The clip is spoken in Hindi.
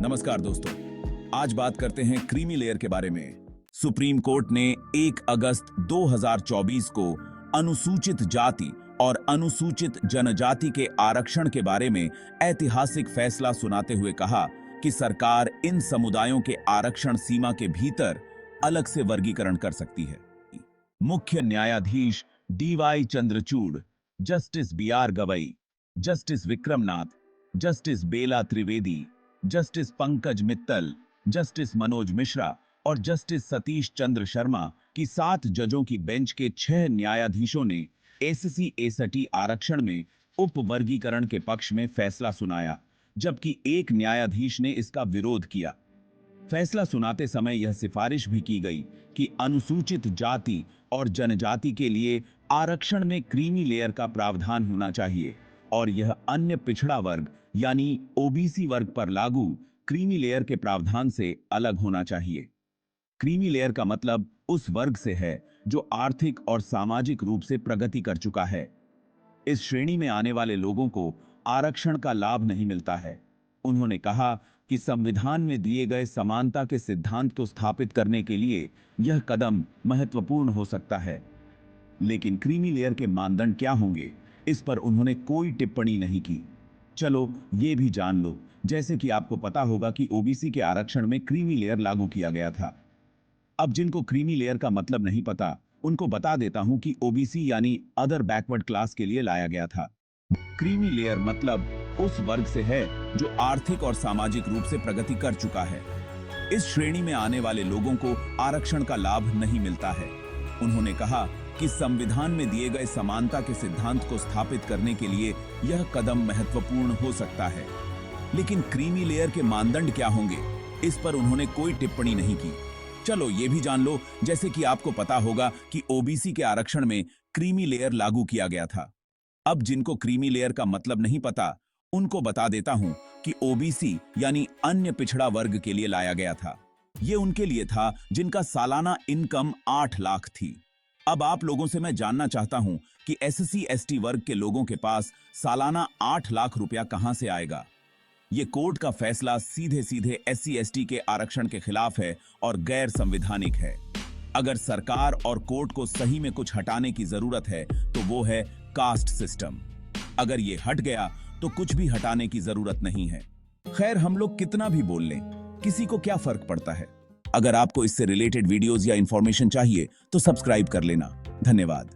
नमस्कार दोस्तों, आज बात करते हैं क्रीमी लेयर के बारे में। सुप्रीम कोर्ट ने 1 अगस्त 2024 को अनुसूचित जाति और अनुसूचित जनजाति के आरक्षण के बारे में ऐतिहासिक फैसला सुनाते हुए कहा कि सरकार इन समुदायों के आरक्षण सीमा के भीतर अलग से वर्गीकरण कर सकती है। मुख्य न्यायाधीश DY Chandrachud, justice BR Gavai, justice Vikramnath, justice Bela Trivedi, justice Pankaj Mittal, justice Manoj Mishra और जस्टिस सतीश चंद्र शर्मा की 7 जजों की बेंच के 6 न्यायाधीशों ने SC ST आरक्षण में उपवर्गीकरण के पक्ष में फैसला सुनाया, जबकि एक न्यायाधीश ने इसका विरोध किया। फैसला सुनाते समय यह सिफारिश भी की गई कि अनुसूचित जाति और जनजाति के लिए आरक्षण में क्रीमी लेयर का प्रावधान होना चाहिए और यह अन्य पिछड़ा वर्ग यानी OBC वर्ग पर लागू क्रीमी लेयर के प्रावधान से अलग होना चाहिए। क्रीमी लेयर का मतलब उस वर्ग से है जो आर्थिक और सामाजिक रूप से प्रगति कर चुका है। इस श्रेणी में आने वाले लोगों को आरक्षण का लाभ नहीं मिलता है। उन्होंने कहा कि संविधान में दिए गए समानता के सिद्धांत को स्थापित करने के लिए यह कदम महत्वपूर्ण हो सकता है, लेकिन क्रीमी लेयर के मानदंड क्या होंगे, इस पर उन्होंने कोई टिप्पणी नहीं की। चलो ये भी जान लो, जैसे कि आपको पता होगा कि OBC के आरक्षण में क्रीमी लेयर लागू किया गया था। अब जिनको क्रीमी लेयर का मतलब नहीं पता, उनको बता देता हूं कि OBC यानी अदर बैकवर्ड क्लास के लिए लाया गया था। क्रीमी लेयर मतलब उस वर्ग से है जो आर्थिक और सामाजिक रूप से प्रगति कर चुका है। इस श्रेणी में आने वाले लोगों को आरक्षण का लाभ नहीं मिलता है। उन्होंने कहा कि संविधान में दिए गए समानता के सिद्धांत को स्थापित करने के लिए यह कदम महत्वपूर्ण हो सकता है, लेकिन क्रीमी लेयर के मानदंड क्या होंगे, इस पर उन्होंने कोई टिप्पणी नहीं की। चलो ये भी जान लो, जैसे कि आपको पता होगा कि OBC के आरक्षण में क्रीमी लेयर लागू किया गया था। अब जिनको क्रीमी लेयर का मतलब नहीं पता, उनको बता देता हूं कि OBC यानी अन्य पिछड़ा वर्ग के लिए लाया गया था। ये उनके लिए था जिनका सालाना इनकम 8 लाख थी। अब आप लोगों से मैं जानना चाहता हूं कि SC ST वर्ग के लोगों के पास सालाना 8 लाख रुपया कहां से आएगा। ये कोर्ट का फैसला सीधे सीधे SC ST के आरक्षण के खिलाफ है और गैर संवैधानिक है। अगर सरकार और कोर्ट को सही में कुछ हटाने की जरूरत है तो वो है कास्ट सिस्टम। अगर ये हट गया तो कुछ भी हटाने की जरूरत नहीं है। खैर, हम लोग कितना भी बोल लें, किसी को क्या फर्क पड़ता है। अगर आपको इससे रिलेटेड वीडियोस या इंफॉर्मेशन चाहिए तो सब्सक्राइब कर लेना। धन्यवाद।